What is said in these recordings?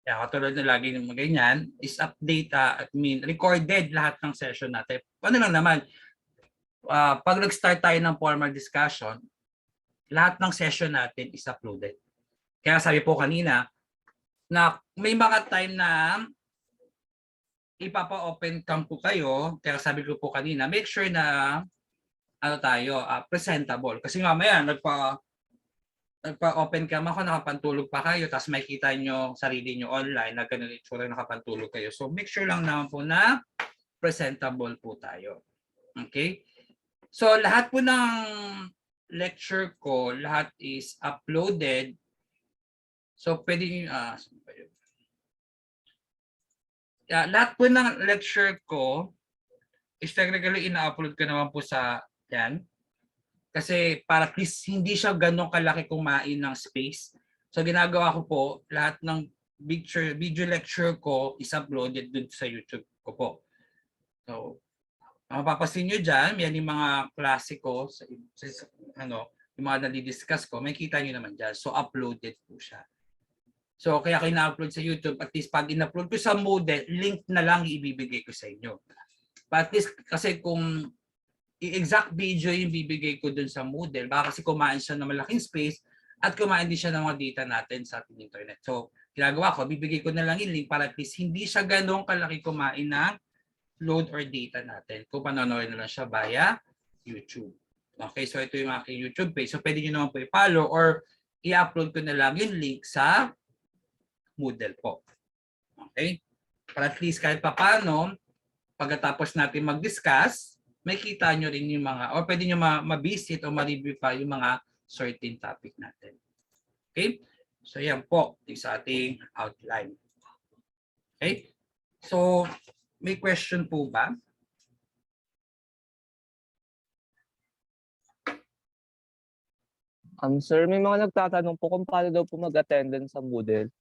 Kaya katulad na lagi ng mga ganyan, is update, recorded lahat ng session natin. Ano lang naman, pag nag-start tayo ng formal discussion, lahat ng session natin is uploaded. Kaya sabi po kanina, na may mga time na ipapa-open cam po kayo, kaya sabi ko po kanina, make sure na presentable. Kasi mamaya, nagpa-open cam ako, nakapantulog pa kayo, tapos makikita nyo sarili nyo online na ganun itsura nakapantulog kayo. So make sure lang naman po na presentable po tayo. Okay? So lahat po ng lecture ko, lahat is uploaded. So pwede nyo, lahat po ng lecture ko is technically ina-upload ko naman po sa yan. Kasi para at least hindi siya ganun kalaki kumain ng space. So ginagawa ko po, lahat ng video lecture ko is uploaded dun sa YouTube ko po. So, mapapasin nyo dyan, yan yung mga klase ko, yung mga nalidiscuss ko, may kita nyo naman dyan. So uploaded po siya. So kaya kina-upload sa YouTube, at least pag in-upload ko sa Moodle, link na lang ibibigay ko sa inyo. But at least kasi kung exact video yung bibigay ko dun sa Moodle, baka kasi kumain siya ng malaking space at kumain din siya ng mga data natin sa ating internet. So ginagawa ko, bibigay ko na lang yung link para at least hindi siya ganong kalaki kumain ng load or data natin kung panonood na lang siya via YouTube. Okay, so ito yung aking YouTube page. So pwede nyo naman po i-follow or i-upload ko na lang yung link sa Moodle po. Okay? Para at least kahit paano, pagkatapos natin mag-discuss, may kita nyo rin yung mga, o pwede nyo ma-visit o ma-review pa yung mga certain topic natin. Okay? So yan po, yung sa ating outline. Okay? So, may question po ba? Sir, may mga nagtatanong po kung paano daw po mag-attendance sa Moodle.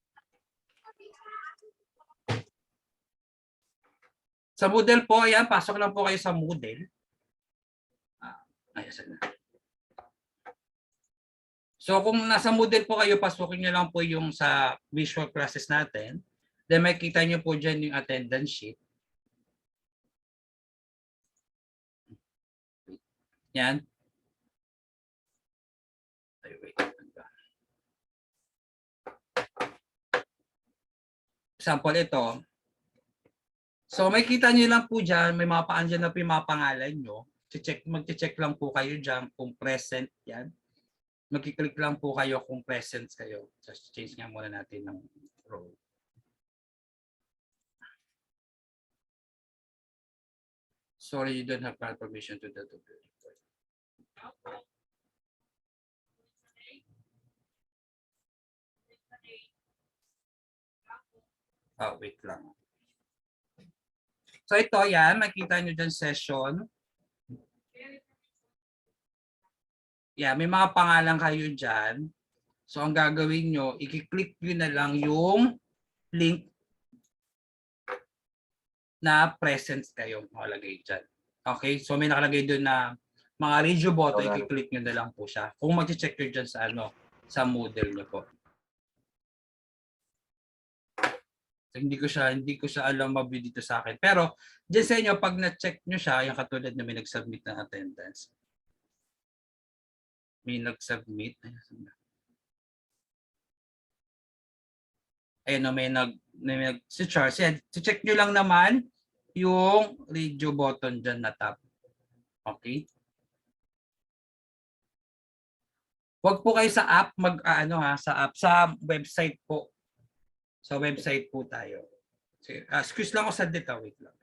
Sa Moodle po, ayan, pasok lang po kayo sa Moodle. Ayan na. So kung nasa Moodle po kayo, pasukin nyo lang po yung sa visual classes natin. Then makikita nyo po dyan yung attendance sheet. Yan. Ay, wait. Example ito. So makikita nyo lang po dyan, may mga paandyan na po yung mga pangalan nyo. Mag-check lang po kayo dyan kung present yan. Mag-click lang po kayo kung present kayo. Just change nga muna natin ng role. Sorry, you don't have permission to do the report. Wait lang. So ito yan, makita nyo dyan session. Yeah, may mga pangalan kayo dyan. So ang gagawin nyo, i-click nyo na lang yung link na presence kayo makalagay dyan. Okay, so may nakalagay doon na mga radio button, i-click nyo na lang po siya. Kung mag-check nyo dyan sa, sa Moodle nyo po. So, hindi ko siya alam mabili dito sa akin. Pero dyan sa inyo, pag na-check nyo siya, yung katulad na may nag-submit ng attendance. May nag-submit. Ayun, may si Charles. Yan, check nyo lang naman yung radio button dyan na tab. Okay? Huwag po kayo sa app, sa website po. Sa website po tayo. Excuse lang ako sa data, wait lang.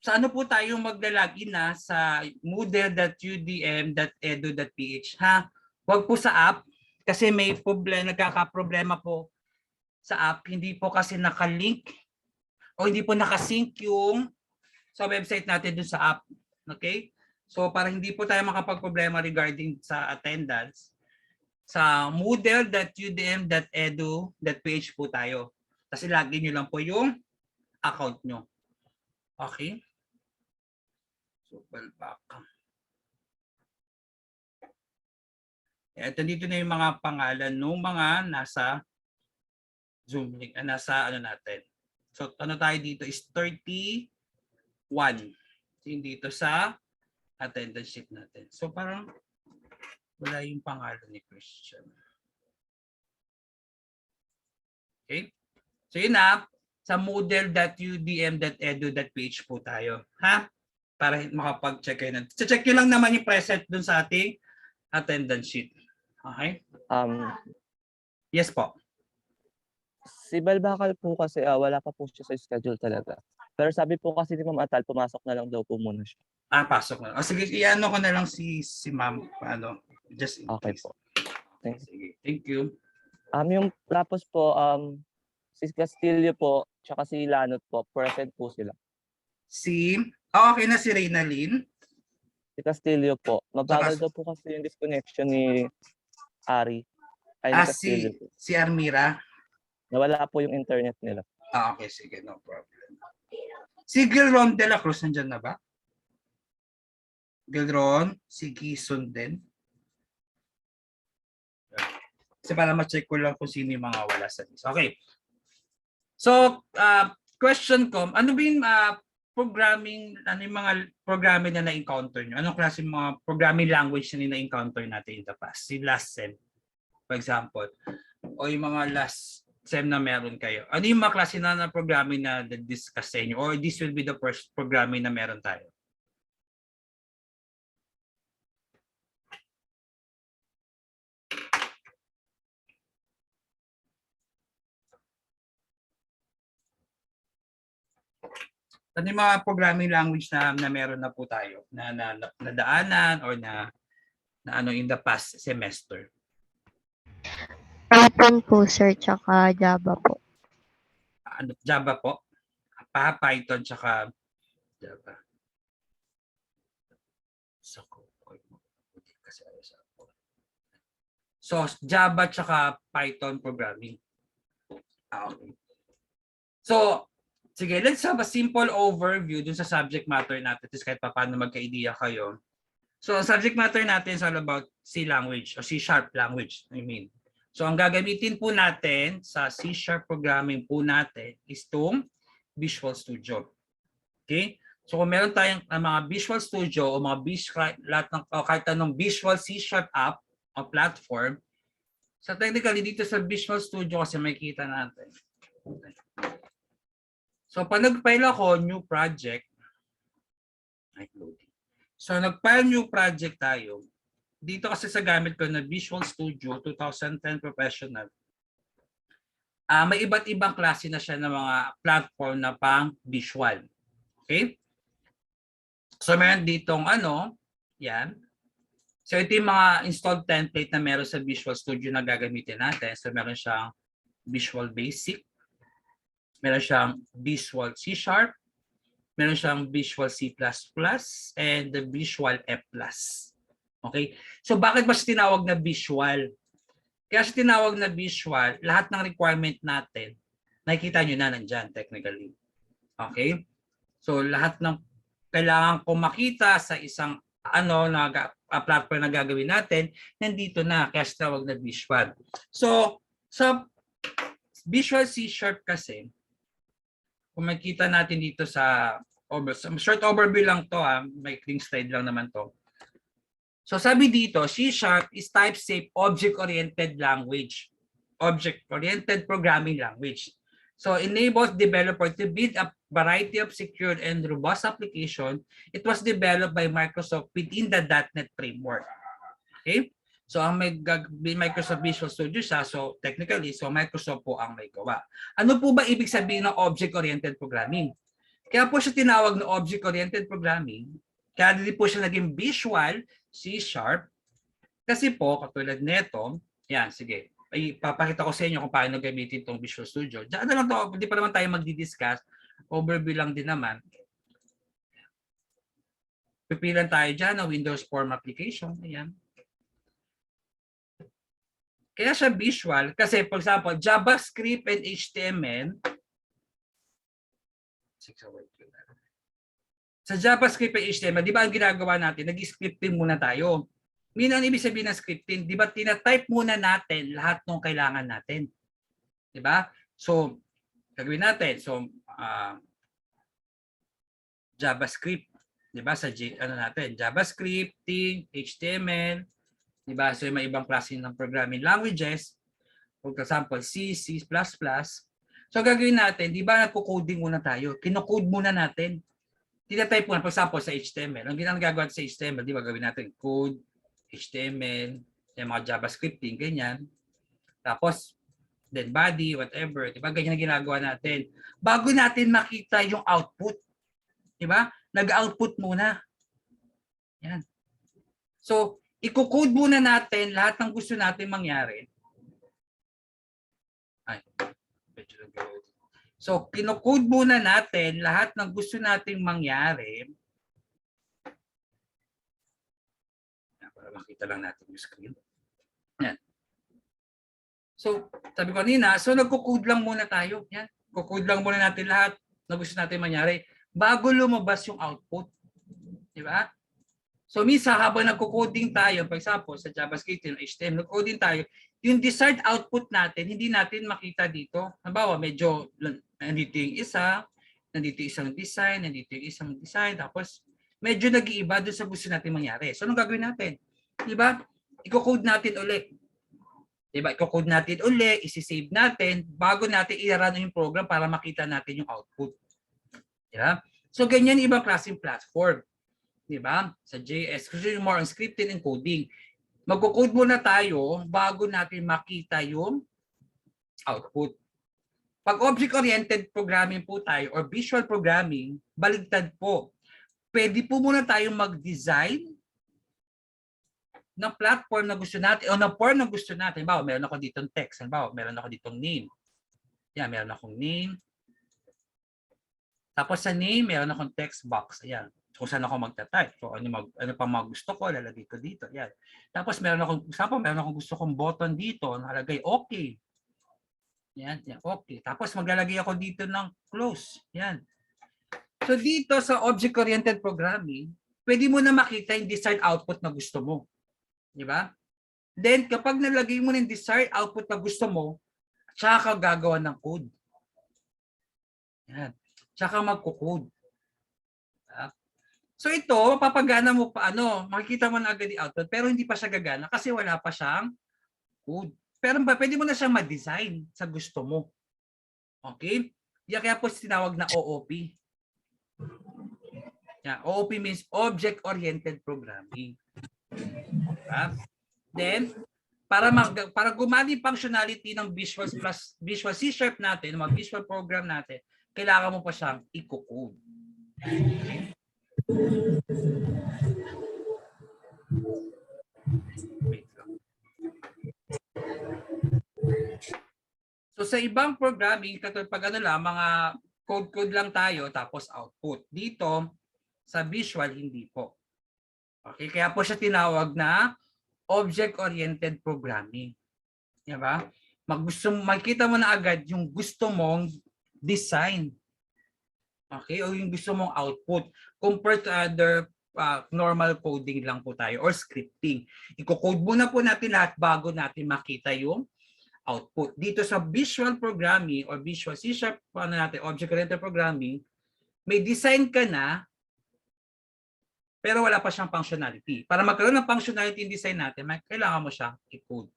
Sa ano po tayo maglalagin na sa moodle.udm.edu.ph ha? Huwag po sa app kasi may nagkakaproblema po sa app. Hindi po kasi nakalink o hindi po nakasync yung sa website natin dun sa app. Okay? So para hindi po tayo makapag-problema regarding sa attendance, sa moodle.udm.edu.ph po tayo. Kasi lagin nyo lang po yung account nyo. Okay? So, back. Ito dito na yung mga pangalan ng mga nasa Zoom link, nasa ano natin. So ano tayo dito is 31. Yung dito sa attendance sheet natin. So parang wala yung pangalan ni Christian. Okay? So yun na, sa moodle.udm.edu.ph po tayo. Ha? Para makapag-check kayo. Check nyo lang naman yung present dun sa ating attendance sheet. Okay? Yes po. Si Balbakal po kasi wala pa po siya sa schedule talaga. Pero sabi po kasi ni Ma'am Atal, pumasok na lang daw po muna siya. Pasok na. O sige, i-ano ko na lang si ma'am. Ano, just in Okay case. po. Thank you. Sige, thank you. Yung tapos po, si Castillo po, tsaka si Lanot po, present po sila. Okay na si Reynalyn. Si Castillo po, mabagal daw po kasi yung disconnection ni Ari. Ay, ni Castillo po. Si Armira. Nawala po yung internet nila. Okay, sige, no problem. Si Gilron de la Cruz, nandyan na ba? Gilron, si Gison din. Kasi para ma-check ko lang kung sino yung mga wala sa list. Okay. So, question ko, ano ba yung programming, ano yung mga programming na na-encounter nyo? Anong klase mga programming language na na-encounter natin in the past? Si last sem, for example. O yung mga last sem na meron kayo. Ano yung mga klase na programming na discuss sa inyo? Or this will be the first programming na meron tayo? Ano yung mga programming language na meron na po tayo? Na nadaanan or na ano in the past semester? Python po, sir, tsaka Java po. Java po? Python tsaka Java. So, Java tsaka Python programming. Okay. So, sige, let's have a simple overview dun sa subject matter natin kahit pa paano magka-idea kayo. So, ang subject matter natin is all about C language or C# language, I mean. So, ang gagamitin po natin sa C# programming po natin is itong Visual Studio. Okay? So, kung meron tayong mga Visual Studio o mga kahit anong Visual C# app o platform, so technically dito sa Visual Studio kasi makikita natin. So, pag nag-file ako, new project, so nag-file new project tayo, dito kasi sa gamit ko na Visual Studio 2010 Professional, may iba't ibang klase na siya ng mga platform na pang visual. Okay? So, meron ditong yan. So, ito yung mga installed template na meron sa Visual Studio na gagamitin natin. So, meron siyang Visual Basic, meron siyang Visual C#, meron siyang Visual C++, and the Visual F+. Okay? So, bakit ba siya tinawag na visual? Kaya siya tinawag na visual, lahat ng requirement natin, nakikita nyo na nandyan technically. Okay? So, lahat ng kailangan kong makita sa isang platform na gagawin natin, nandito na, kaya siya tinawag na visual. So, sa Visual C# kasi, kung makita natin dito sa short overview lang to, may clean slide lang naman to. So sabi dito, C# is type-safe object-oriented language, object-oriented programming language. So enables developer to build a variety of secure and robust application. It was developed by Microsoft within the .NET framework. Okay? So ang may Microsoft Visual Studio siya, so technically, so Microsoft po ang may gawa. Ano po ba ibig sabihin ng object-oriented programming? Kaya po siya tinawag na object-oriented programming, kaya din po siya naging Visual C#, kasi po, katulad nito, yan, sige, ipapakita ko sa inyo kung paano gamitin itong Visual Studio. Diyan na lang to, hindi pa naman tayo magdi-discuss, overview lang din naman. Pipilan tayo dyan na Windows Form application, ayan. Kaya siya visual, kasi for example, JavaScript and HTML, sa JavaScript and HTML, di ba ang ginagawa natin, nag-scripting muna tayo. Ang ibig sabihin ng scripting, di ba tina-type muna natin lahat ng kailangan natin. Di ba? So, gagawin natin. So, JavaScript. Di ba? Ano natin? JavaScript, HTML. Di ba? So, may ibang klase ng programming languages. For example, C, C++. So, gagawin natin, di ba nagko-coding muna tayo? Kino-code muna natin. Tina-type muna, for example, sa HTML. Ang ginagawa sa HTML, di ba gawin natin code, HTML, yung mga JavaScripting, ganyan. Tapos, then body, whatever. Di ba? Ganyan ang ginagawa natin. Bago natin makita yung output. Di ba? Nag-output muna. Yan. So, i-code muna natin lahat ng gusto natin mangyari. So, kino-code muna natin lahat ng gusto nating mangyari. Para makita lang natin yung screen. Yan. So, sabi ko kanina, so nagko-code lang muna tayo. Yan. Ko-code lang muna natin lahat na gusto natin mangyari bago lumabas yung output. Di ba? So, minsan habang nagko-coding tayo, for example, sa JavaScript, yung HTML, nagko-coding tayo, yung desired output natin, hindi natin makita dito. Halimbawa, medyo nandito yung isa, nandito yung isang design, nandito yung isang design, tapos medyo nag-iiba doon sa gusto natin mangyari. So, anong gagawin natin? Di ba? Iko-code natin ulit. Di ba? Iko-code natin ulit, isi-save natin, bago natin i-run yung program para makita natin yung output. Di ba? So, ganyan ibang klaseng platform. Di ba? Sa JS, kasi more on scripting and coding. Magko-code muna tayo bago natin makita yung output. Pag object-oriented programming po tayo or visual programming, baligtad po. Pwede po muna tayong mag-design ng platform na gusto natin o ng form na gusto natin. Halimbawa, meron ako ditong text. Halimbawa, meron ako ditong name. Yan, meron akong name. Tapos sa name, meron akong text box. Ayan. Kung saan ako magta-type. So, ano pa mga gusto ko, lalagay ko dito. Yan. Tapos meron akong gusto kong button dito, nakalagay okay. Yan, okay. Tapos maglalagay ako dito ng close. Yan. So dito sa object-oriented programming, pwede mo na makita yung desired output na gusto mo. Di ba? Then kapag nalagay mo ng desired output na gusto mo, tsaka ka gagawa ng code. Yan. Tsaka magko-code. So ito, mapapagana mo pa makikita mo na agad yung output pero hindi pa siya gagana kasi wala pa siyang code. Pero pwede mo na siyang ma-design sa gusto mo. Okay? Kaya po tinawag na OOP. Yeah, OOP means Object-Oriented Programming. Then, para gumani functionality ng Visual C# natin, mga visual program natin, kailangan mo pa siyang i-code. Okay? So sa ibang programming, katulad pag mga code lang tayo tapos output. Dito sa visual hindi po. Okay, kaya po siya tinawag na object-oriented programming. Di ba? Makita mo na agad yung gusto mong design. Okay, o yung gusto mong output compared to other normal coding lang po tayo or scripting. Iko-code muna po natin lahat bago natin makita yung output. Dito sa visual programming or visual C# object-oriented programming, may design ka na pero wala pa siyang functionality. Para magkaroon ng functionality in design natin, kailangan mo siyang i-code.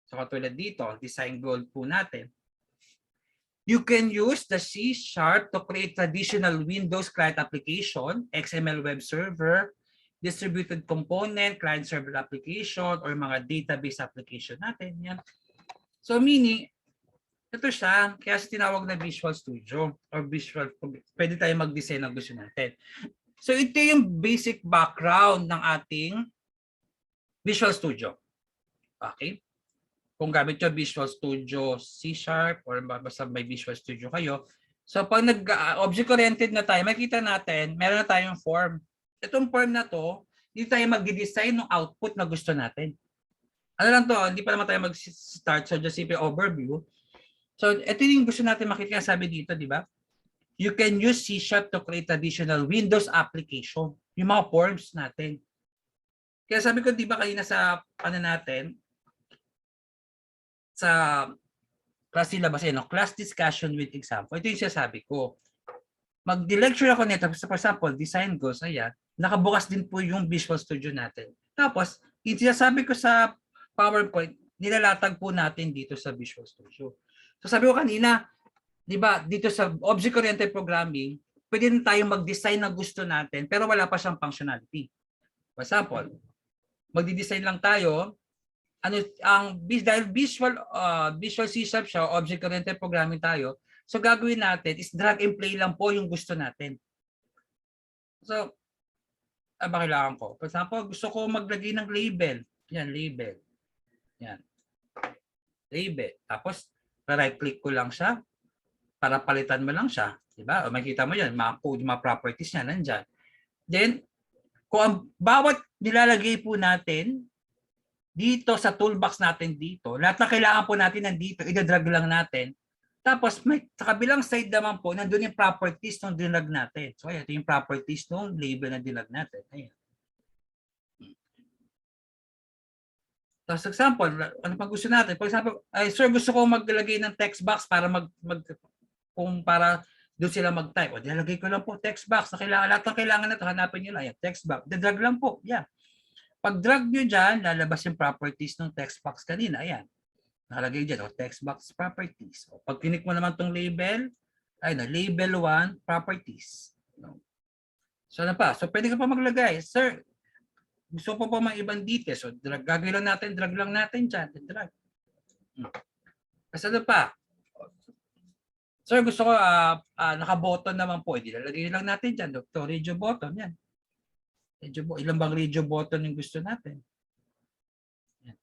So katulad dito, design goal po natin. You can use the C# to create traditional Windows client application, XML web server, distributed component, client-server application, or mga database application natin. Yan. So meaning, ito siya, kaya tinawag na Visual Studio or pwede tayo mag-design ng gusto natin. So ito yung basic background ng ating Visual Studio. Okay? Kung gamit nyo Visual Studio C# or basta may Visual Studio kayo. So pag object-oriented na tayo, makita natin, meron na tayong form. Itong form na to, hindi tayo mag-design ng output na gusto natin. Ano lang to, hindi pa naman tayo mag-start. So just simple overview. So ito yung gusto natin makita, sabi dito, di ba? You can use C# to create additional Windows application. Yung mga forms natin. Kaya sabi ko, di ba kanina sa natin, sa class syllabus, class discussion with example. Ito yung sinasabi ko. Mag-lecture ako nito, for example, design goals, ayan, nakabukas din po yung Visual Studio natin. Tapos, yung sinasabi ko sa PowerPoint, nilalatag po natin dito sa Visual Studio. So sabi ko kanina, di ba, dito sa object-oriented programming, pwede na tayong mag-design na gusto natin, pero wala pa siyang functionality. For example, magdi-design lang tayo, dahil visual C# siya, object-oriented programming tayo, so gagawin natin is drag and play lang po yung gusto natin. So, ba kailangan ko? For example, gusto ko maglagay ng label. Yan, label. Yan. Label. Tapos, right-click ko lang siya para palitan mo lang siya. Diba? O makikita mo yan, mga code, mga properties niya, nandyan. Then, kung ang bawat nilalagay po natin dito sa toolbox natin dito, lahat na kailangan po natin nandito, i-drag lang natin. Tapos may sa kabilang side naman po, nandun yung properties ng dinag natin. So ayan, ito yung properties ng label na dinag natin. Ayan. Tapos example, ano pa gusto natin? For example, sir, gusto ko maglagay ng text box para para doon sila mag-type. O, nilagay ko lang po text box na kailangan, lahat ng kailangan na ito, hanapin nyo lang. Ayan, text box. Drag lang po. Yeah. Pag drag nyo dyan, lalabas yung properties ng text box kanina. Ayan. Nakalagay dyan, text box properties. O, pag click mo naman itong label, label 1, properties. So, ano pa? So, pwede ka pa maglagay. Sir, gusto ko pa mga ibang details. So, gagawin lang natin, drag lang natin dyan. Drag. Kasi ano pa? Sir, gusto ko naka-button naman po. Lalagay lang natin dyan. Ito, radio button. Yan. Ilan bang radio button yung gusto natin? Yan.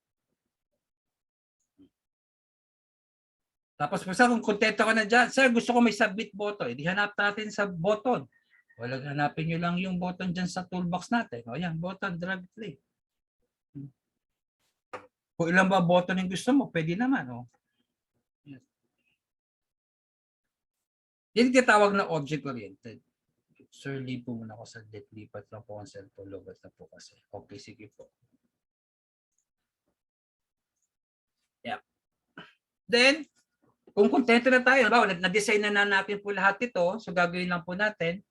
Tapos kung kontento ka na dyan, sir, gusto ko may submit button. Hanap natin sa button. Walang hanapin nyo lang yung button dyan sa toolbox natin. O yan, button, drag, play. Kung ilan ba button yung gusto mo, pwede naman. O. Yan. Yan tinatawag na object-oriented. Sir, leave po muna ako sa lipat lang po ang cellphone. Lobat na po kasi. Okay, sige po. Yeah. Then, kung kontento na tayo, na-design na natin po lahat ito, so gagawin lang po natin,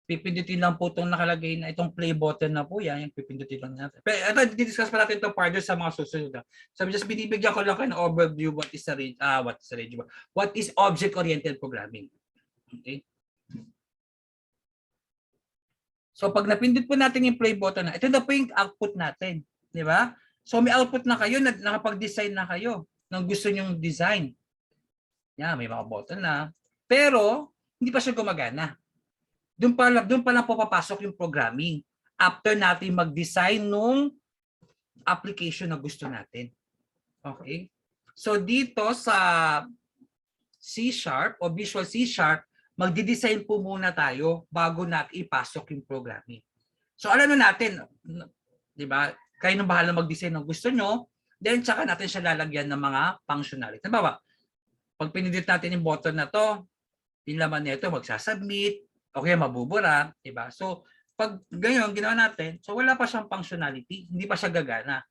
pipindutin lang po itong nakalagay na itong play button na po yan, yung pipindutin lang natin. Pero ito, discuss pa natin ito further sa mga susunod. So just binibigyan ko lang kayo ng overview what is object-oriented programming. Okay? So pag napindot po natin yung play button na, ito na po yung output natin. Di ba? So may output na kayo, nakapag-design na kayo ng gusto nyong design. Yan, may mga button na. Pero, hindi pa siya gumagana. Doon pa lang po papasok yung programming. After natin mag-design nung application na gusto natin. Okay? So dito sa C# o Visual C#, magdi-design po muna tayo bago natin ipasok yung programming. So alam na natin, di ba? Kayo nang bahala mag-design ng gusto nyo, then tsaka natin siya lalagyan ng mga functionality. Diba? Pag pinindot natin yung button na to, yung laman nito magsasubmit, okay, mabubura, diba? So pag ganyan ginawa natin, so wala pa siyang functionality, hindi pa siya gagana.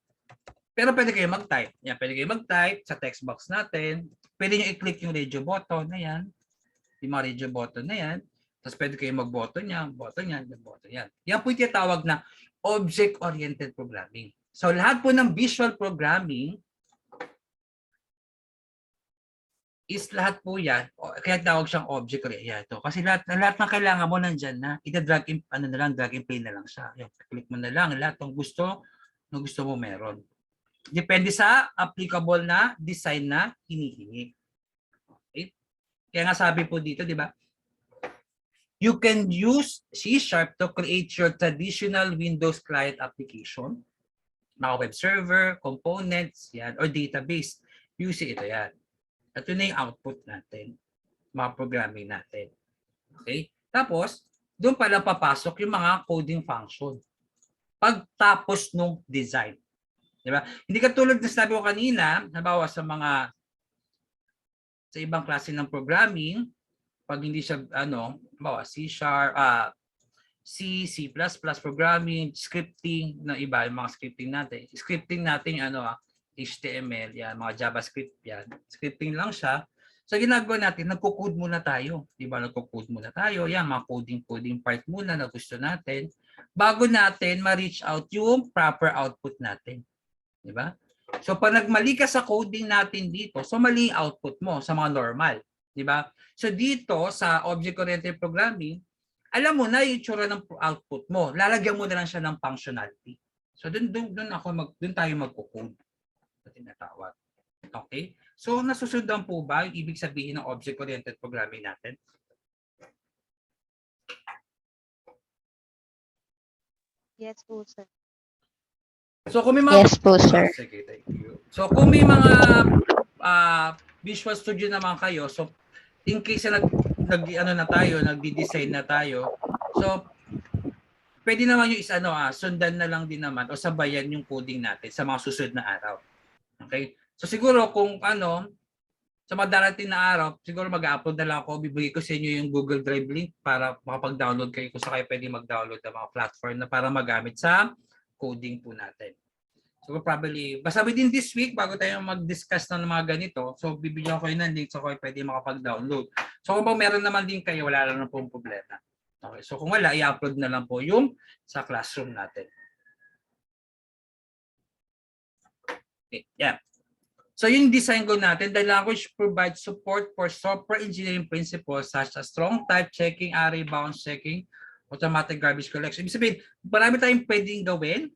Pero pwede kayo mag-type. Yan, pwede kayo mag-type sa text box natin. Pwede nyo i-click yung radio button na yan. Yung mga radio button na yan. Tapos pwede kayo mag-button yan, button yan, button yan. Yan po yung tinatawag na object-oriented programming. So lahat po ng visual programming is lahat po yan, kaya tawag siyang object-oriented. Kasi lahat ng kailangan mo nandyan na, ita-drag in, drag and play na lang siya. Yung, click mo na lang, lahat ng gusto mo meron. Depende sa applicable na design na hinihingi. Okay? Kaya nga sabi po dito, di ba? You can use C# to create your traditional Windows client application, mga web server, components, yan, or database. Use ito yan. Ito na yung output natin, mga programming natin. Okay? Tapos, doon pala papasok yung mga coding function. Pagtapos nung design. Diba? Hindi katulad na sabi ko kanina, halimbawa sa ibang klase ng programming, pag hindi siya, halimbawa C#, C, C++, programming, scripting, na iba yung mga scripting natin. Scripting natin yung HTML, yan, mga JavaScript yan. Scripting lang siya. So ginagawa natin, nagko-code muna tayo. Di ba? Nagko-code muna tayo. Yan, mga coding part muna na gusto natin. Bago natin ma-reach out yung proper output natin. Di ba? So pag nagmali ka sa coding natin dito, so mali yung output mo sa mga normal. Di ba? So dito sa object-oriented programming, alam mo na yung itsura ng output mo. Lalagyan mo na lang siya ng functionality. So doon tayo magko-code na tinatawag. Okay? So nasusundan po ba yung ibig sabihin ng object-oriented programming natin? Yes po, sir. So kung may mga Yes po, sir. Sige, thank you. So kung may mga Visual Studio naman kayo, so in case na nagdi-design na tayo, so pwede naman yung sundan na lang din naman o sabayan yung coding natin sa mga susunod na araw. Okay? So siguro kung sa mga darating na araw, siguro mag-upload na lang ako, bibigay ko sa inyo yung Google Drive link para makapag-download kayo kung sa kayo pwede mag-download ng mga platform na para magamit sa coding po natin. So probably, basta within this week, bago tayo mag-discuss ng mga ganito, so bibigyan ko kayo ng link so kayo pwede makapag-download. So kung meron naman din kayo, wala lang pong problema. Okay, so kung wala, i-upload na lang po yung sa classroom natin. Okay, yeah. So yung design goal natin, the language provides support for software engineering principles such as strong type checking, array bounds checking, automatic garbage collection. Ibig sabihin, marami tayong pwedeng gawin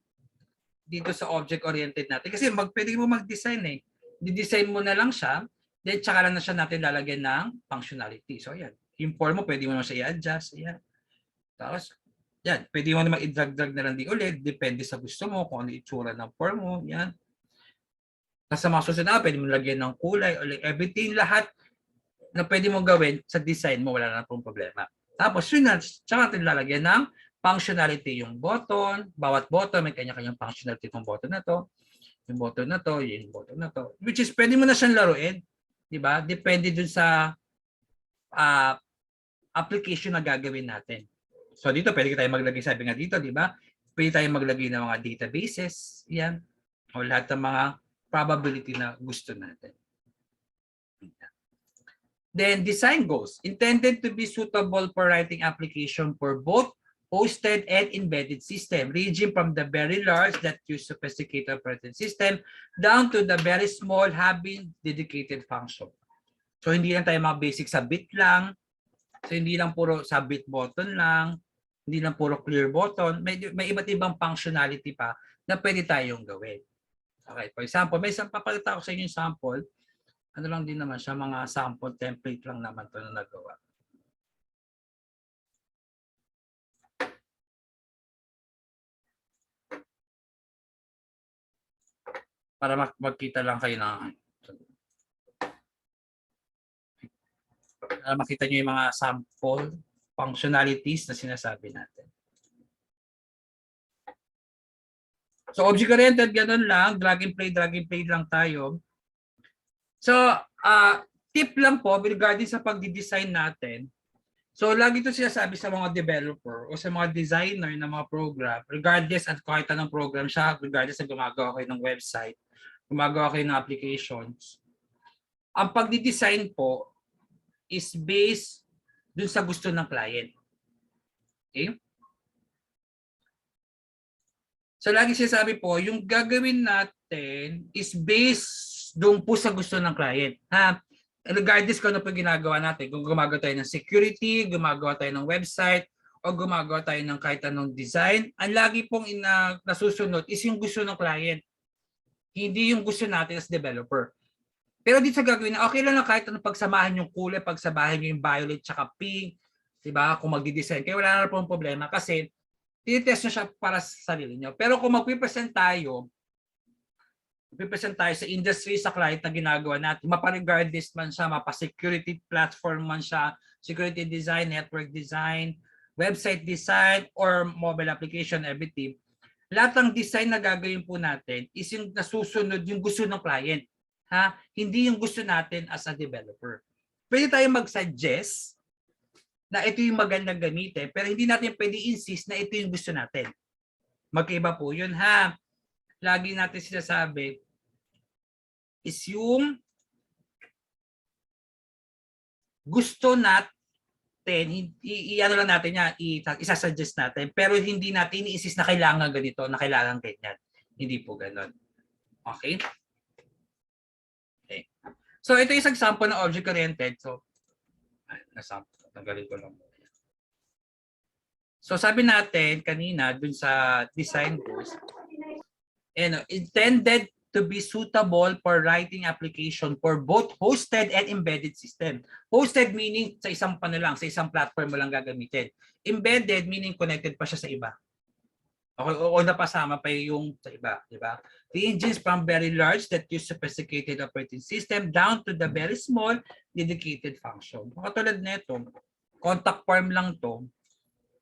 dito sa object-oriented natin. Kasi pwede mo mag-design eh. Di-design mo na lang siya, then tsaka lang na siya natin lalagyan ng functionality. So yan, yung form mo, pwede mo naman siya i-adjust. Yan. Tapos, yan, pwede mo naman i-drag-drag na lang din ulit, depende sa gusto mo, kung ano itsura ng form mo. Yan. Tapos sa mga susunod, pwede mo lagyan ng kulay, everything, lahat na pwede mo gawin sa design mo, wala na pong problema. Tapos yun na, tsaka natin lalagyan ng functionality, yung button, bawat button, may kanya-kanyang functionality ng button na to, yung button na to, yung button na to, which is pwede mo na siyang laruin, di ba? Depende dun sa application na gagawin natin. So dito, pwede tayo maglagay, sabi nga dito, di ba? Pwede tayo maglagay ng mga databases, yan, o lahat ng mga probability na gusto natin. Then design goals, intended to be suitable for writing application for both hosted and embedded system, ranging from the very large that use sophisticated operating system down to the very small having dedicated function. So hindi lang tayo mga basic sa bit lang, so hindi lang puro submit button lang, hindi lang puro clear button, may iba't ibang functionality pa na pwede tayong gawin. Okay, for example, may isang papakita ko sa inyo yung sample. Ano lang din naman siya, mga sample template lang naman ito na nagawa. Para makita lang kayo na makita nyo yung mga sample functionalities na sinasabi natin. So object-oriented, ganun lang. Drag and play lang tayo. So, tip lang po regarding sa pagdi-design natin. So, lagi ito sinasabi sa mga developer o sa mga designer ng mga program, regardless at kahit anong program siya, regardless na gumagawa kayo ng website, gumagawa kayo ng applications. Ang pagdi-design po is based dun sa gusto ng client. Okay? So, lagi sinasabi po, yung gagawin natin is based doon po sa gusto ng client. Ha? Regardless kung ano po ginagawa natin, kung gumagawa tayo ng security, gumagawa tayo ng website, o gumagawa tayo ng kahit anong design, ang lagi pong nasusunod is yung gusto ng client. Hindi yung gusto natin as developer. Pero dito sa gagawin na, okay lang na kahit anong pagsamahan yung kulay, pagsamahan yung violet tsaka pink, diba? Kung magdi-design kayo, wala na pong problema kasi tinitest nyo siya para sa sarili nyo. Pero kung magpipresent tayo sa industry, sa client na ginagawa natin, mapa-regardless man siya, mapa-security platform man siya, security design, network design, website design, or mobile application, everything. Lahat ng design na gagawin po natin is yung nasusunod yung gusto ng client. Ha? Hindi yung gusto natin as a developer. Pwede tayo mag-suggest na ito yung magandang gamitin, pero hindi natin pwede insist na ito yung gusto natin. Magkaiba po yun ha. Lagi natin sinasabi is yung gusto natin, i-ano lang natin yan, isasuggest natin, pero hindi natin i-insist na kailangan ganito, na kailangan ganyan. Hindi po ganon. Okay? Okay. So, ito yung example ng object-oriented. So, tanggalin ko lang. So, sabi natin kanina, dun sa design goals, intended to be suitable for writing application for both hosted and embedded system. Hosted meaning sa isang lang, sa isang platform mo lang gagamitin. Embedded meaning connected pa siya sa iba. O napasama pa yung sa iba, di ba? The engines from very large that use sophisticated operating system down to the very small dedicated function. Katulad nito, contact form lang to.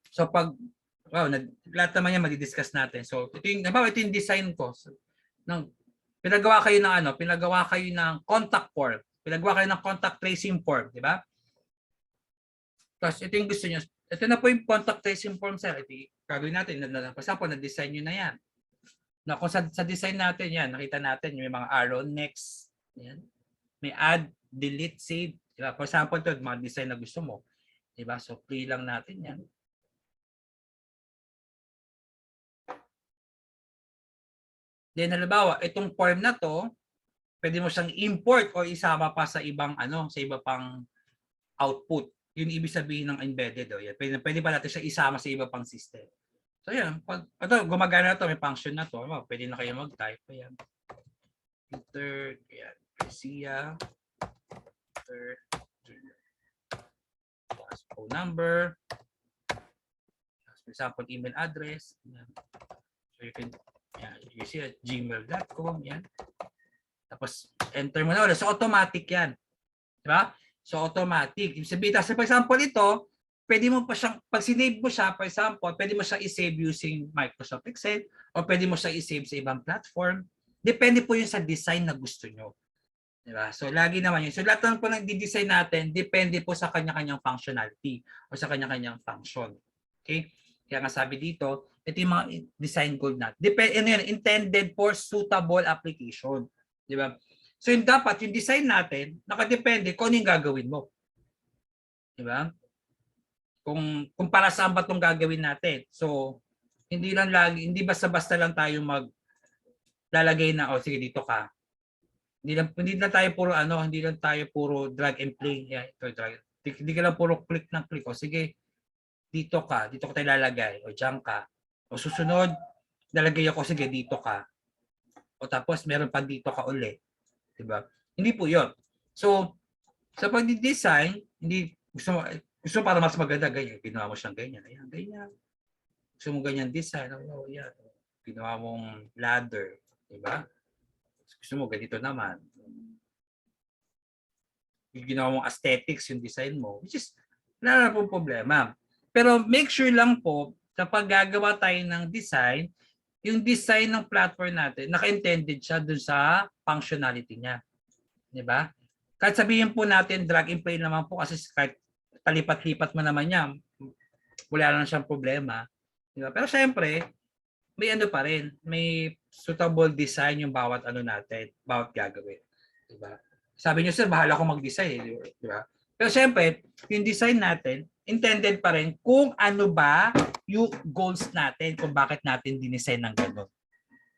So pag lahat naman yan madi-discuss natin. So ito yung design ko. So, pinagawa kayo ng contact form, pinagawa kayo ng contact tracing form, di ba? Tapos ito yung gusto niyo. Ito na po yung contact tracing form, sir. Ito gagawin natin. For example, na-design nyo na yan. Na kung sa design natin yan, nakita natin yung mga arrow, next, yan. May add, delete, save. Diba? For example, ito, mga design na gusto mo. Diba? So, play lang natin yan. Then, halimbawa, itong form na to, pwede mo siyang import o isama pa sa ibang sa iba pang output. Yun ibig sabihin ng embedded. Yan. Pwede pa natin siya isama sa iba pang system. So yan, pag gumagana na to, may function na to, pwede na kayo mag-type. Ayan. Enter, ayan, Garcia, enter, phone number, for example, email address. Ayan. So you can you see at gmail.com, yan. Tapos, enter mo na ulit. So, automatic yan. Diba? So, automatic. Sabihin, for example, ito, pwede mo pa siyang, pag sinave mo siya, for example, pwede mo siyang isave using Microsoft Excel o pwede mo siyang isave sa ibang platform. Depende po yun sa design na gusto nyo. Diba? So, lagi naman yun. So, lahat naman po nag-design natin, depende po sa kanya-kanyang functionality o sa kanya-kanyang function. Okay? Kaya nga sabi dito, ito yung mga design goal natin. Intended for suitable application. Di ba? So, yung dapat, yung design natin, nakadepende kung ano yung gagawin mo. Di ba? Kung para saan ba itong gagawin natin. So, hindi basta-basta lang tayo maglalagay na, sige, dito ka. Hindi lang tayo puro drag and play. Yeah, ito, drag. Hindi ka lang puro click ng click. O sige, dito ka tayo lalagay. O dyan ka. O susunod, lalagay ako, sige, dito ka. O tapos, meron pa dito ka uli. Diba? Hindi po yun. So, sa pag-design, gusto mo para mas maganda, ganyan. Ginawa mo siyang ganyan. Ayan, ganyan. Gusto mo ganyan design. Oh, yan. Ginawa mong ladder. Diba? Gusto mo ganito naman. Ginawa mong aesthetics yung design mo. Which is, wala na pong problema. Pero make sure lang po, kapag gagawa tayo ng design, yung design ng platform natin, naka-intended siya dun sa functionality niya. Di ba? Kahit sabihin po natin, drag and play naman po kasi kahit talipat-lipat mo naman yan, wala lang siyang problema. Di ba? Pero syempre, may pa rin, may suitable design yung bawat natin, bawat gagawin. Di ba? Sabi niyo, sir, bahala ko mag-design. Di ba? Pero syempre, yung design natin, intended pa rin kung ano ba yung goals natin, kung bakit natin dinesign ng gano'n.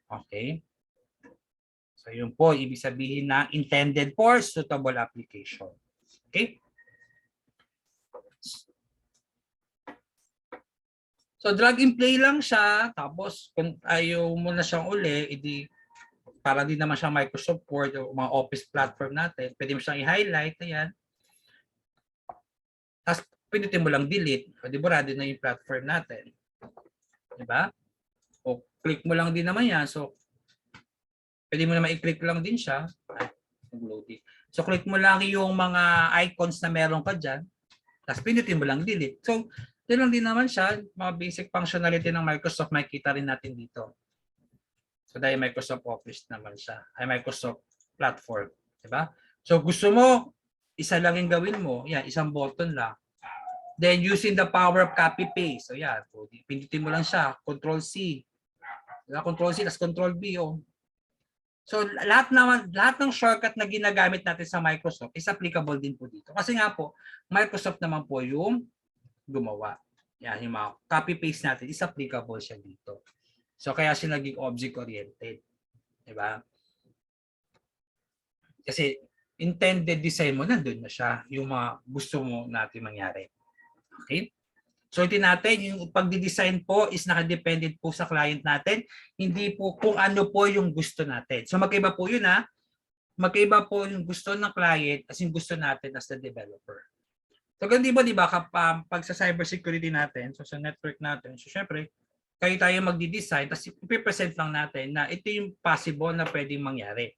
Okay? So, yun po, ibig sabihin na intended for suitable application. Okay? So, drag and play lang siya. Tapos, kung ayaw mo na siyang uli, edi para din naman siyang Microsoft Word o mga Office platform natin, pwede mo siyang i-highlight. Ayan. Tapos, pinutin mo lang delete. O, di ba, ready na yung platform natin. Diba? O, click mo lang din naman yan. So, pwede mo naman i-click lang din siya. So, click mo lang yung mga icons na meron ka dyan. Tapos, pinutin mo lang delete. So, yun lang din naman siya. Mga basic functionality ng Microsoft, makikita rin natin dito. So, dahil Microsoft Office naman siya. Ay, Microsoft Platform. Diba? So, gusto mo, isa lang yung gawin mo. Yan, isang button lang. Then using the power of copy paste. So yan, pindutin mo lang siya, Control C. Control C, tapos Control V. Oh. So lahat ng shortcut na ginagamit natin sa Microsoft is applicable din po dito. Kasi nga po, Microsoft naman po yung gumawa. Yan, yung mga copy paste natin is applicable siya dito. So kaya siya naging object oriented. 'Di ba? Kasi intended design mo nandun na siya, yung mga gusto mo natin mangyari. Okay? So ito natin, yung pagdi-design po is nakadependent po sa client natin, hindi po kung ano po yung gusto natin. So magkaiba po yun ha. Magkaiba po yung gusto ng client as yung gusto natin as the developer. So ganun di ba pag sa cybersecurity natin, so sa network natin, so syempre, kayo tayo magdi-design, tapos ipipresent lang natin na ito yung possible na pwedeng mangyari.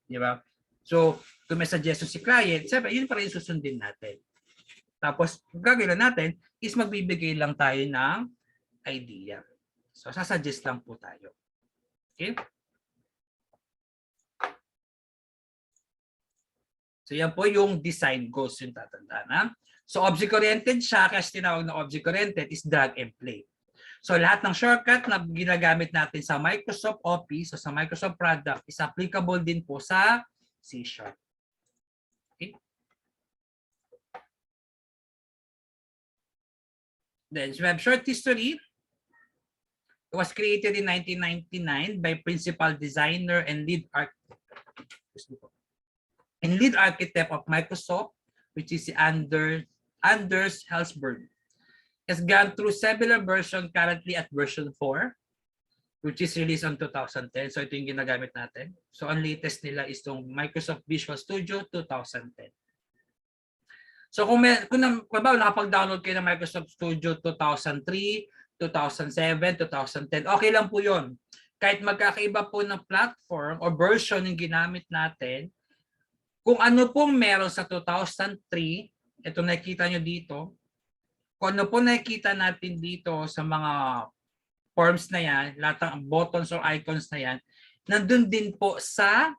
Di ba? So, kung may suggestion si client, syempre, yun pa rin susundin natin. Tapos, gagawin natin is magbibigay lang tayo ng idea. So, sasuggest lang po tayo. Okay? So, yan po yung design goals yung tatandaan. Ha? So, object-oriented siya, kasi tinawag na object-oriented is drag and play. So, lahat ng shortcut na ginagamit natin sa Microsoft Office o sa Microsoft product is applicable din po sa C#. Okay? Then, web short history. It was created in 1999 by principal designer and lead architect of Microsoft, which is Anders Helsberg. Has gone through several versions, currently at version 4, which is released on 2010. So ito yung ginagamit natin. So ang latest nila is itong Microsoft Visual Studio 2010. So kung nakapag-download kayo ng Microsoft Studio 2003, 2007, 2010, okay lang po yun. Kahit magkakaiba po ng platform o version yung ginamit natin, kung ano pong meron sa 2003, ito nakikita nyo dito, kung ano po nakikita natin dito sa mga forms na yan, lahat ng buttons or icons na yan, nandun din po sa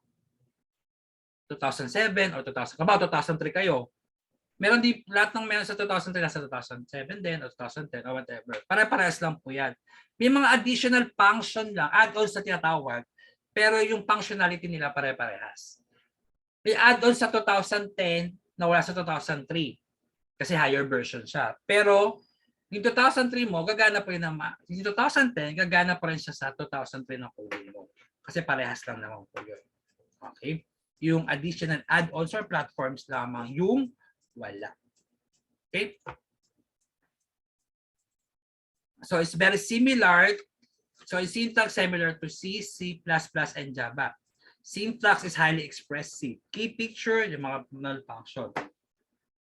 2007 or 2003 kayo. Meron din, lahat ng meron sa 2003 nasa 2007 din o 2010 or whatever. Pare-parehas lang po yan. May mga additional function lang, add-ons na tinatawag, pero yung functionality nila pare-parehas. May add-on sa 2010 na wala sa 2003 kasi higher version siya. Pero yung 2003 mo, gagana pa rin naman. Yung 2010, gagana pa rin siya sa 2003 na coding mo. Kasi parehas lang naman po yun. Okay? Yung additional add-ons or platforms lamang yung wala. Okay? So it's very similar. So it's syntax similar to C, C++, and Java. Syntax is highly expressive. Key picture, yung mga null function.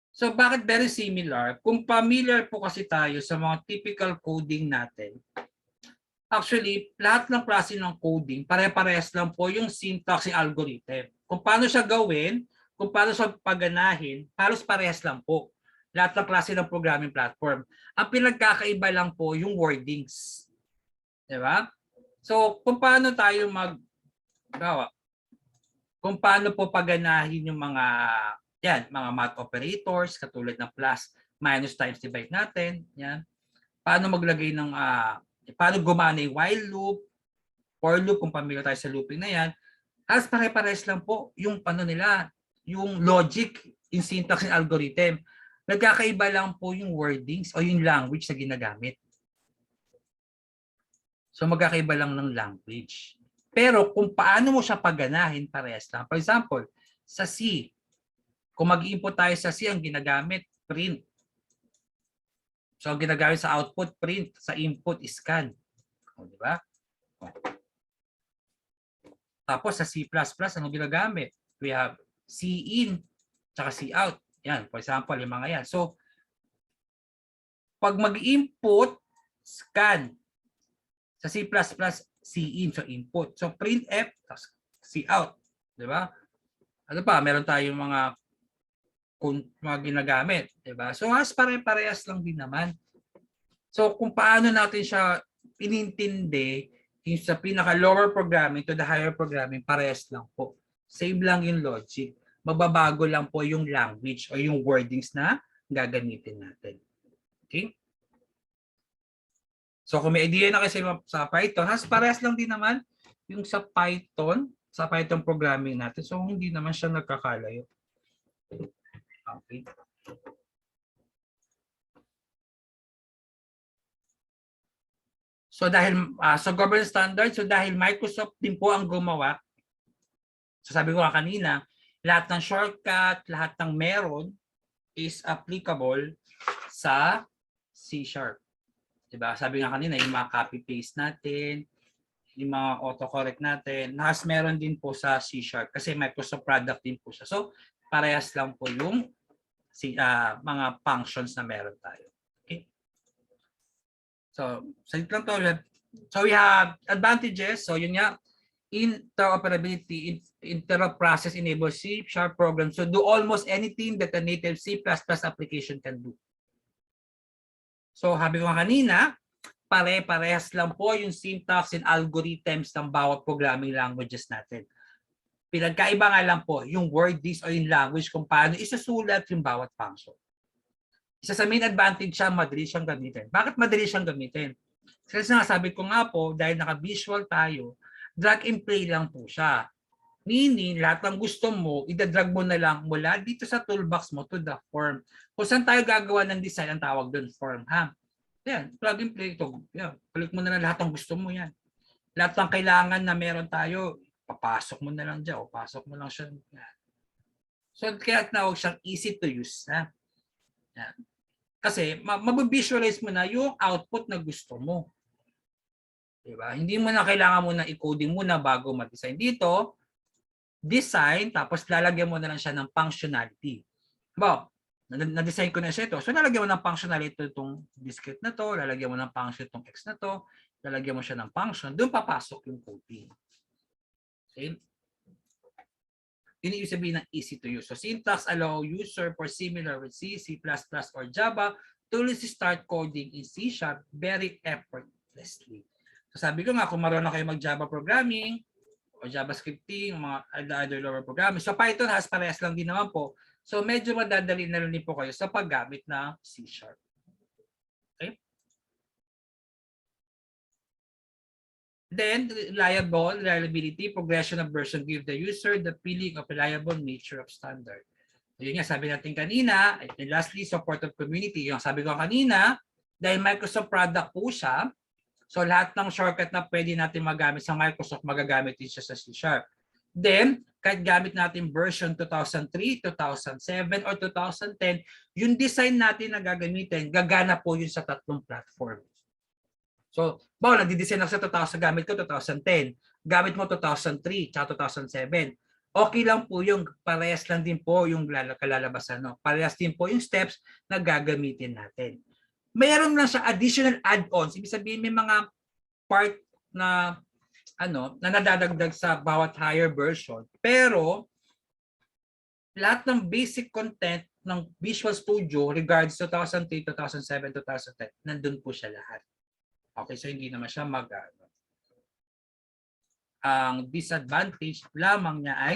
So bakit very similar? Kung familiar po kasi tayo sa mga typical coding natin, actually, lahat ng klase ng coding, pare-parehas lang po yung syntax and algorithm. Kung paano siya gawin, kung paano siya paganahin, halos parehas lang po. Lahat ng klase ng programming platform. Ang pinagkakaiba lang po yung wordings. Diba? So, kung paano tayo kung paano po paganahin yung mga mga math operators, katulad ng plus, minus, times, divide natin. Yan. Paano maglagay ng, paano gumana yung while loop, for loop, kung pamilya tayo sa looping na yan. Halos pare-pares lang po yung nila, yung logic, yung syntax and algorithm. Nagkakaiba lang po yung wordings o yung language na ginagamit. So magkakaiba lang ng language. Pero kung paano mo siya paganahin, parehas lang. For example, sa C, kung mag-input tayo sa C, ang ginagamit, print. So ang ginagamit sa output, print. Sa input, scan. O, di ba? Tapos sa C++, ano ginagamit? We have C in, tsaka C out. Yan, for example, yung mga yan. So, pag mag-input, scan. Sa C++, C in, so input. So, printf, C out. Di ba? Ano pa? Meron tayong mga ginagamit. Di ba? So, has pare-parehas lang din naman. So, kung paano natin siya inintindi, yung sa pinaka-lower programming to the higher programming, parehas lang po. Same lang yung logic. Mababago lang po yung language o yung wordings na gagamitin natin. Okay? So kung may idea na kasi sa Python, parehas lang din naman yung sa Python programming natin. So hindi naman siya nagkakalayo. Okay. So dahil sa governance standard, so dahil Microsoft din po ang gumawa, so sabi ko nga kanina, lahat ng shortcut, lahat ng meron is applicable sa C#. Diba? Sabi nga kanina, yung mga copy-paste natin, yung mga autocorrect natin, meron din po sa C# kasi Microsoft product din po siya. So, parehas lang po yung mga functions na meron tayo. Okay? So, salit lang to. So, we have advantages. So, yun nga, interoperability, inter-process enabled C# program. So, do almost anything that a native C++ application can do. So, sabi ko kanina, pare-parehas lang po yung syntax and algorithms ng bawat programming languages natin. Pinagkaiba nga lang po yung word list o yung language kung paano isasulat yung bawat function. Isa sa main advantage siya, madali siyang gamitin. Bakit madali siyang gamitin? Kasi sabi ko nga po, dahil naka-visual tayo, drag and play lang po siya. Meaning, lahat ng gusto mo, idadrag mo na lang mula dito sa toolbox mo to the form. Kung saan tayo gagawa ng design, ang tawag doon, form, ha? Yan, plug and play ito. Yan, click mo na lang lahat ng gusto mo yan. Lahat ng kailangan na meron tayo, papasok mo na lang dyan, o pasok mo lang siya. Yan. So, kaya tinawag siyang easy to use. Ha? Yan. Kasi, mabivisualize mo na yung output na gusto mo. Diba? Hindi mo na kailangan mo na i-coding muna bago mag-design. Dito, design, tapos lalagyan mo na lang siya ng functionality. Well, na-design ko na siya ito. So, lalagyan mo ng functionality itong discrete na to, lalagyan mo ng function itong x na to, lalagyan mo siya ng function, doon papasok yung coding. Okay? Yun yung sabihin ng easy to use. So, syntax allow user for similar with C, C++, or Java to start coding in C# very effortlessly. So, sabi ko nga, kung marunong kayo mag-Java programming, o JavaScripting, mga other lower programming. So Python parehas lang din naman po. So medyo madadali na rin po kayo sa paggamit ng C#. Okay? Then, reliability, progression of version give the user the feeling of reliable nature of standard. Yun nga, sabi natin kanina, and lastly, support of community. Yung sabi ko kanina, dahil Microsoft product po siya, so lahat ng shortcut na pwede natin magamit sa Microsoft, magagamit din siya sa C#. Then, kahit gamit natin version 2003, 2007, or 2010, yung design natin na gagamitin, gagana po yun sa tatlong platform. So, bawal, nagdi-design ako sa gamit ko 2010, gamit mo 2003, tsaka 2007. Okay lang po yung parehas lang din po yung kalalabasan. No? Parehas din po yung steps na gagamitin natin. Mayroon lang siya additional add-ons. Ibig sabihin may mga part na na nadadagdag sa bawat higher version. Pero lahat ng basic content ng Visual Studio regards 2003, 2007, 2010, nandun po siya lahat. Okay, so hindi naman siya ang disadvantage lamang niya ay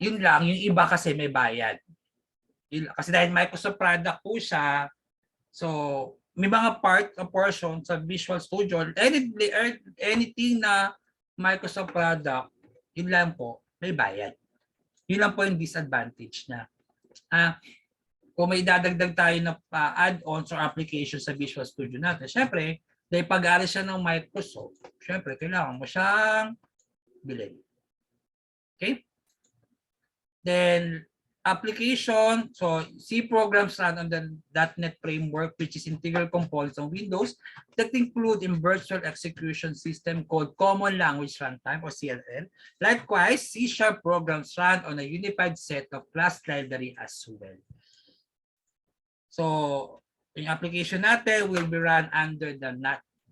yun lang, yung iba kasi may bayad. Kasi dahil Microsoft product po siya, so may mga portion sa Visual Studio, anything na Microsoft product, yun lang po, may bayad. Yun lang po yung disadvantage na. Kung may dadagdag tayo na add-ons or applications sa Visual Studio natin, syempre, dahil pag-aaral siya ng Microsoft, syempre, kailangan mo siyang bilhin. Okay? Then, application, so C programs run on the .NET framework, which is integral components on Windows that include in virtual execution system called Common Language Runtime or CLR. Likewise, C# programs run on a unified set of class library as well. So, yung application natin will be run under the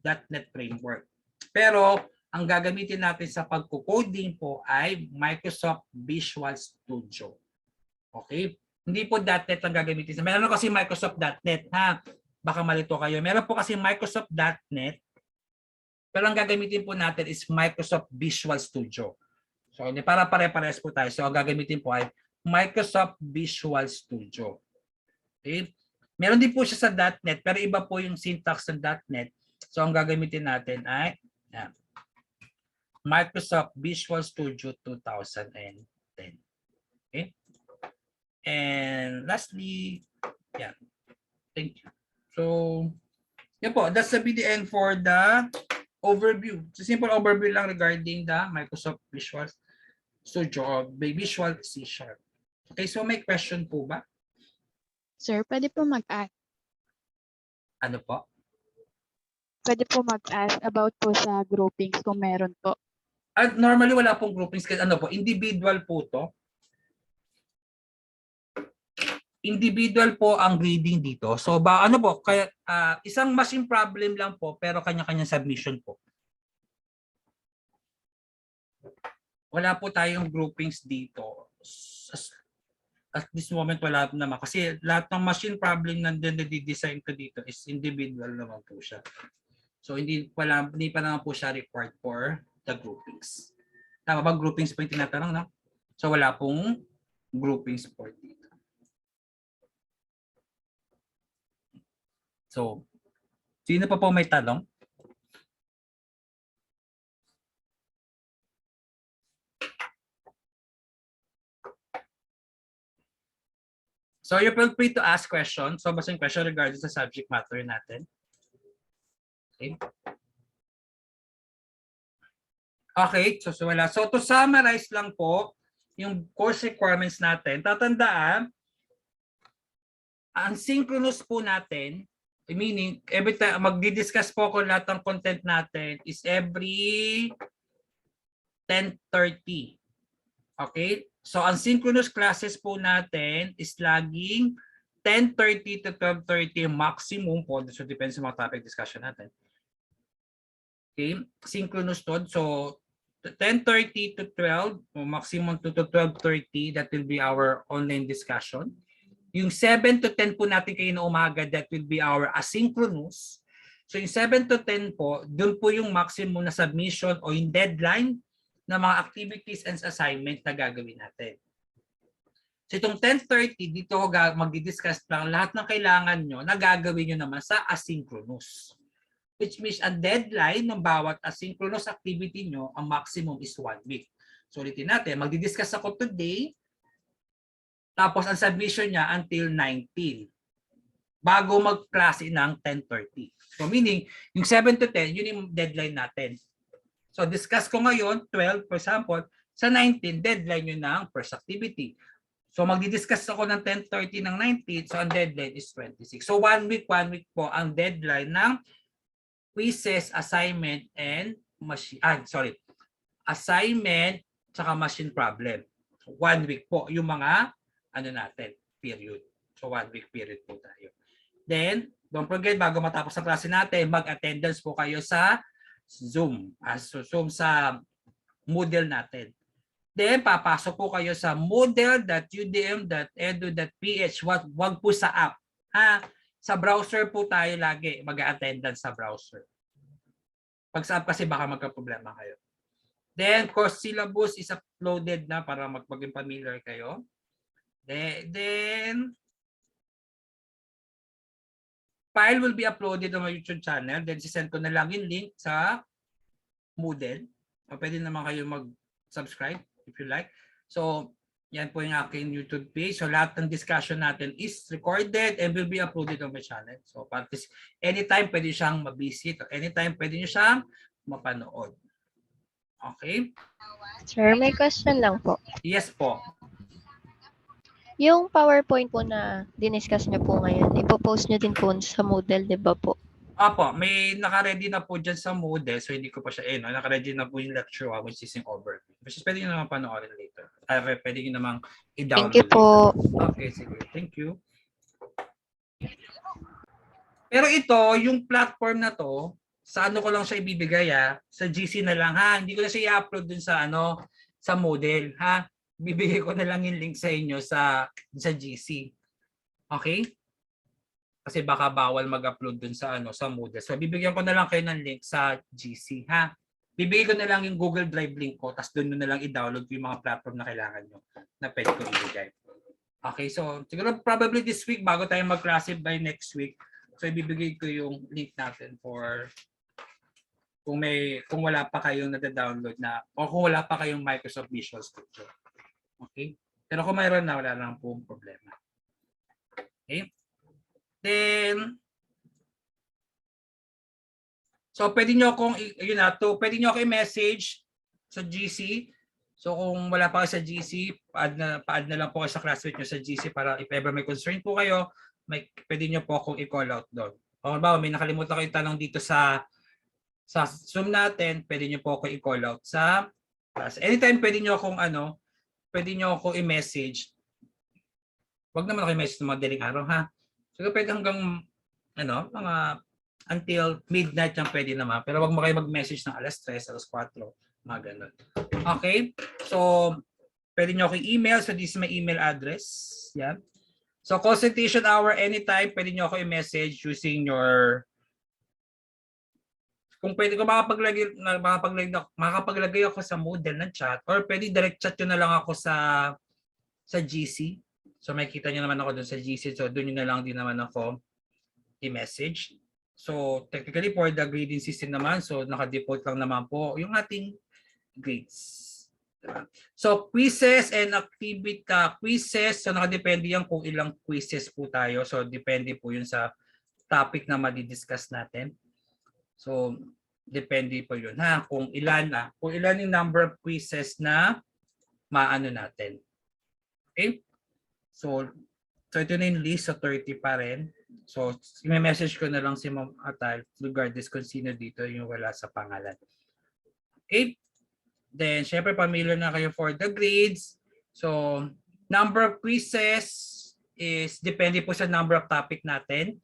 .NET framework. Pero, ang gagamitin natin sa pagko-coding po ay Microsoft Visual Studio. Okay? Hindi po .NET ang gagamitin. Meron kasi Microsoft.NET, ha? Baka malito kayo. Meron po kasi Microsoft.NET. Pero ang gagamitin po natin is Microsoft Visual Studio. So, para pare-pares po tayo. So, ang gagamitin po ay Microsoft Visual Studio. Okay? Meron din po siya sa .NET, pero iba po yung syntax ng .NET. So, ang gagamitin natin ay yan, Microsoft Visual Studio 2010. Okay? And lastly, yan. Thank you. So, yan po. That's the BDN for the overview. So, simple overview lang regarding the Microsoft Visual Studio or Visual C#. Okay, so may question po ba? Sir, pwede po mag-ask. Ano po? Pwede po mag-ask about po sa groupings kung meron po. At normally wala pong groupings kasi ano po, individual po to. Individual po ang grading dito. So ano po, kaya isang machine problem lang po pero kanya-kanyang submission po. Wala po tayong groupings dito. At this moment wala naman kasi lahat ng machine problem na didesign ko dito is individual naman po siya. So hindi pa naman po siya required for the groupings. Tama ba, groupings po yung tinatanong, no? So wala pong groupings po dito. So sino pa po may tanong? So you feel free to ask questions. So basta yung question regarding sa subject matter natin. Okay. Okay, so wala. So to summarize lang po yung course requirements natin. Tatandaan, ang synchronous po natin, meaning every time magdi-discuss po ko lahat ng content natin is every 10:30. Okay? So, ang synchronous classes po natin is laging 10:30 to 12:30 maximum po. So, depends sa mga topic discussion natin. Okay? Synchronous to. So, 10:30 to 12, o maximum to 12:30, that will be our online discussion. Yung 7 to 10 po natin kayo na umaga, that will be our asynchronous. So, yung 7 to 10 po, dun po yung maximum na submission o yung deadline na mga activities and assignment na gagawin natin. So itong 10:30, dito ko magdi-discuss lang lahat ng kailangan nyo na gagawin nyo naman sa asynchronous. Which means ang deadline ng bawat asynchronous activity nyo, ang maximum is 1 week. So ulitin natin, magdi-discuss ako today, tapos ang submission niya until 19. Bago mag-klase ng 10:30. So meaning, yung 7 to 10, yun yung deadline natin. So discuss ko ngayon, 12 for example, sa 19, deadline yun ng first activity. So magdi-discuss ako ng 10:30 ng 19, so ang deadline is 26. So 1 week po ang deadline ng quizzes, assignment, and assignment tsaka machine problem. So 1 week po yung mga natin, period. So 1 week period po tayo. Then, don't forget, bago matapos ang klase natin, mag-attendance po kayo sa Zoom. Zoom sa Moodle natin. Then, papasok po kayo sa moodle.udm.edu.ph. Wag po sa app. Sa browser po tayo lagi mag-attendance sa browser. Pag sa app kasi baka magka-problema kayo. Then, course syllabus is uploaded na para maging familiar kayo. Then, file will be uploaded on my YouTube channel. Then, sisend ko na lang yung link sa Moodle. Pwede naman kayo mag-subscribe if you like. So, yan po yung aking YouTube page. So, lahat ng discussion natin is recorded and will be uploaded on my channel. So, anytime pwede siyang mabisit. Anytime pwede nyo siyang mapanood. Okay? Sir, may question lang po. Yes po. Yung PowerPoint po na diniscuss niyo po ngayon, ipopost niyo din po sa Moodle, di ba po? Apo, may naka-ready na po dyan sa Moodle. So, hindi ko pa siya, naka-ready na po yung lecture which is yung overview. Which is pwede nyo naman panoorin later. Pwede nyo naman i-download. Thank you po. Okay, sige. Thank you. Pero ito, yung platform na to, sa ano ko lang siya ibibigay sa GC na lang Hindi ko na siya i-upload dun sa sa Moodle Bibigay ko na lang yung link sa inyo sa GC. Okay? Kasi baka bawal mag-upload dun sa sa Moodle. So bibigyan ko na lang kayo ng link sa GC, Bibigay ko na lang yung Google Drive link ko, tapos doon na lang i-download yung mga platform na kailangan nyo na pwede ko ibigay. Okay, so siguro probably this week bago tayo mag-klase by next week. So ibibigay ko yung link natin for kung wala pa kayong nada-download na o kung wala pa kayong Microsoft Visual Studio. Okay? Pero kung mayroon na, wala lang po problema. Okay? Then so pwede nyo pwede nyo ako i-message sa GC. So kung wala pa kayo sa GC, pa-add na lang po kayo sa classmate nyo sa GC para if ever may concern po kayo, pwede nyo po akong i-call out doon. O ba, may nakalimutan kayong tanong dito sa Zoom natin, pwede nyo po ako i-call out sa class. Anytime pwede nyo akong i-message. Wag naman ako i-message ng mga daling araw, ha? So pwede hanggang mga until midnight yung pwede naman. Pero wag mo kayo mag-message ng alas 3, alas 4, mga ganun. Okay? So, pwede nyo ako i-email. So, this is my email address. Yan. So, consultation hour anytime, pwede nyo ako i-message using your... Kung pwede ko makapaglagay ako sa Moodle ng chat or pwede direct chat nyo na lang ako sa GC. So, makikita nyo naman ako doon sa GC. So, doon nyo na lang din naman ako i-message. So, technically for the grading system naman, so naka-default lang naman po yung ating grades. Diba? So, quizzes and quizzes, so nakadepende yan kung ilang quizzes po tayo. So, depende po yun sa topic na madidiscuss natin. So, depende po yun. Kung ilan yung number of quizzes na maano natin. Okay? So ito na yung list, so 30 pa rin. So, may message ko na lang si Ma'am Atal regardless kung sino dito yung wala sa pangalan. Okay? Then, syempre, familiar na kayo for the grades. So, number of quizzes is depende po sa number of topic natin.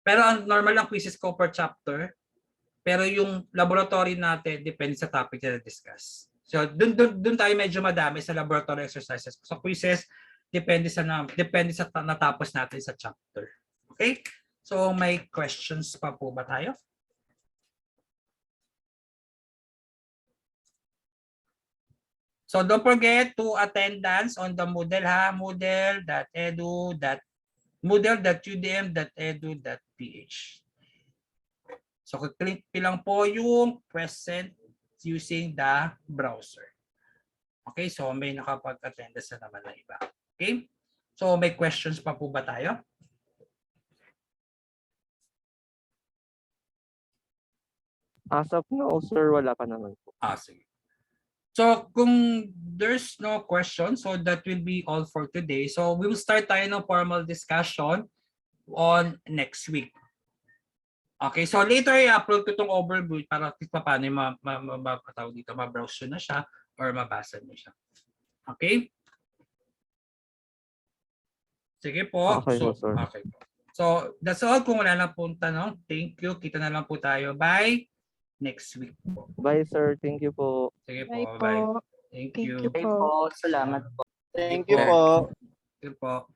Pero ang normal lang quizzes ko per chapter. Pero yung laboratory natin depende sa topic na discuss. So, dun tayo medyo madami sa laboratory exercises. So, quizzes depende sa natapos natin sa chapter. Okay? So, may questions pa po ba tayo? So, don't forget to attendance on the Moodle, ha? moodle.udm.edu.ph. So, click lang po yung present using the browser. Okay? So, may nakapag-attendance na naman na iba. Okay? So, may questions pa po ba tayo? As of now, sir, wala pa naman po. Sige. So, kung there's no question, so that will be all for today. So, we will start tayo ng formal discussion on next week. Okay, so later i-upload ko itong overview para paano yung ma-browse na siya or mabasa nyo siya. Okay? Sige po. Okay, sir. Okay. So, that's all. Kung wala na pong tanong, thank you. Kita na lang po tayo. Bye. Next week po. Bye, sir. Thank you po. Sige Bye po. po. Bye. Thank Thank you. you po. Salamat po. Thank you po. Thank you po.